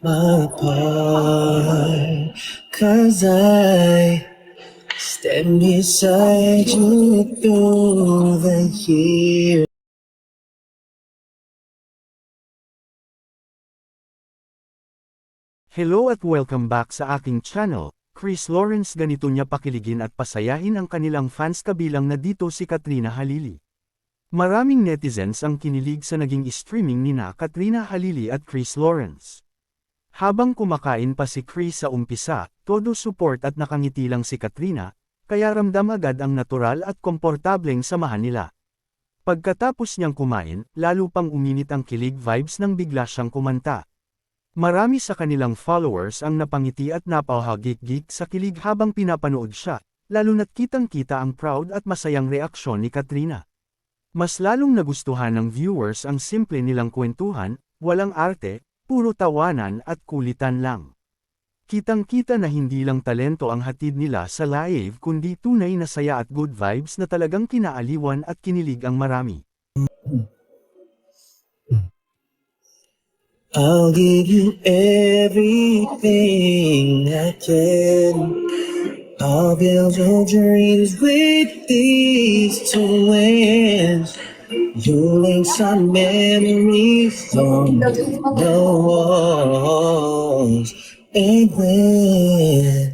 my part, 'cause I stand beside you through the years. Hello at welcome back sa aking channel. Chris Lawrence, ganito niya pakiligin at pasayahin ang kanilang fans kabilang na dito si Katrina Halili. Maraming netizens ang kinilig sa naging streaming nina Katrina Halili at Chris Lawrence. Habang kumakain pa si Chris sa umpisa, todo support at nakangiti lang si Katrina, kaya ramdam agad ang natural at komportableng samahan nila. Pagkatapos niyang kumain, lalo pang uminit ang kilig vibes nang bigla siyang kumanta. Marami sa kanilang followers ang napangiti at napahagik-gik sa kilig habang pinapanood siya, lalo na't kitang-kita ang proud at masayang reaksyon ni Katrina. Mas lalong nagustuhan ng viewers ang simple nilang kwentuhan, walang arte, puro tawanan at kulitan lang. Kitang-kita na hindi lang talento ang hatid nila sa live kundi tunay na saya at good vibes na talagang kinaaliwan at kinilig ang marami. I'll give you everything I can. I'll build your dreams with these two hands. You'll link some memories on the walls. And when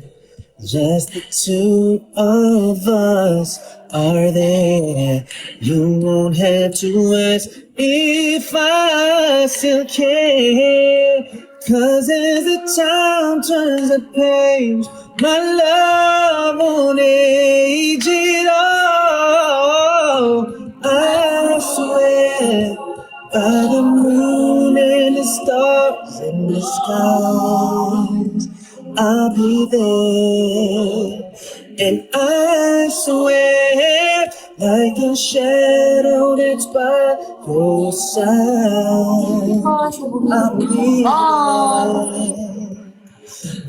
just the two of us are there, you won't have to ask if I still care. 'Cause as the time turns the page, my love won't age at all. I swear by the moon and the stars and the skies, I'll be there. And I swear, like a shadow that's by your side, I'll be there.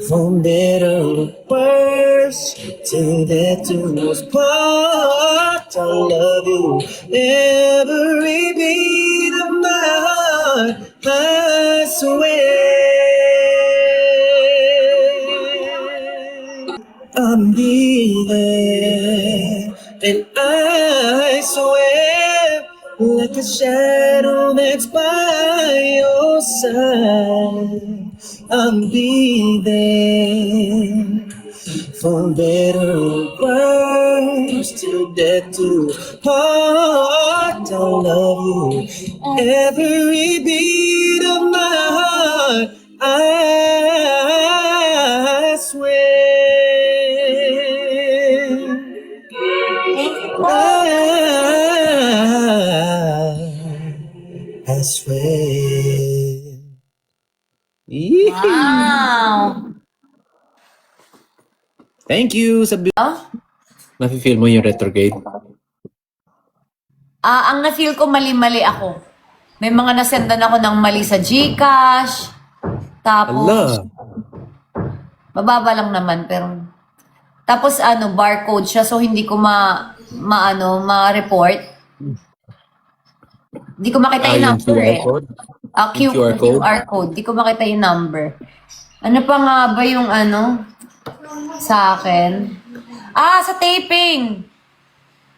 From better to worse, till death do us part. I love you every beat of my heart. I swear I'll be there, and I swear, like a shadow that's by your side, I'll be there. For better or worse, till death do part. I love you every beat of my heart. I swear. I swear. Wow! Thank you. Oh? Nafe-feel mo yung retrograde? Ang na-feel ko mali-mali ako. May mga nasendan ako ng mali sa GCash. Tapos, Allah. mababa lang naman, pero... Tapos barcode siya, so hindi ko ma-report. Hindi ko makita yung Yung number QR code? Yung QR code? QR code. Hindi ko makita yung number. Ano pa nga ba yung sa akin? Sa taping!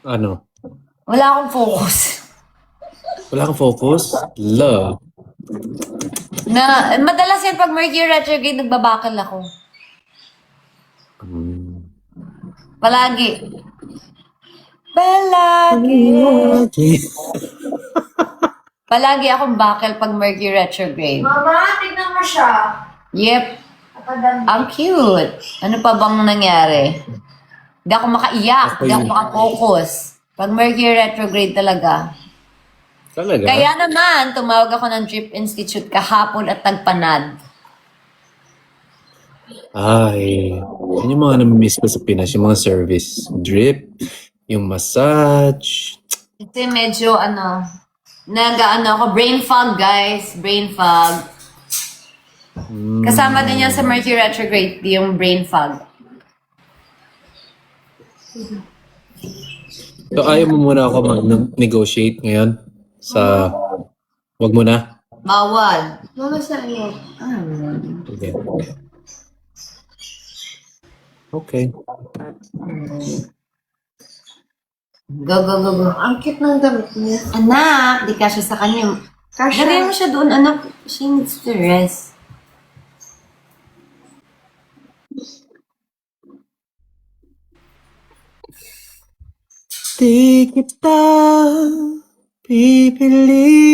Ano? Wala akong focus. Wala kang focus? Love. Madalas yan pag Mercury retrograde, nagbabakal ako. Palagi. Palagi akong bakal pag Mercury retrograde. Mama, tignan mo siya. Yep. Ang cute. Ano pa bang nangyari? Hindi ako makaiyak. Hindi ako makafocus. Pag Mercury retrograde talaga. Talaga? Kaya naman, tumawag ako ng Drip Institute kahapon at nagpanad. Ay, yun yung mga namimiss ko sa Pinas, yung mga service. Drip, yung massage. Kasi medyo ako, brain fog guys, brain fog. Kasama din yan sa Mercury retrograde, yung brain fog. So ayaw mo muna ako mag-negotiate ngayon sa... Wag mo na. Bawal. Mama sa iyo. Sige. Okay. Go, go, go, go. Ang cute ng damit niya. Anak, di kasya sa kanya. Kasya. Lagay mo siya doon, anak. She needs to rest. Di kita pipili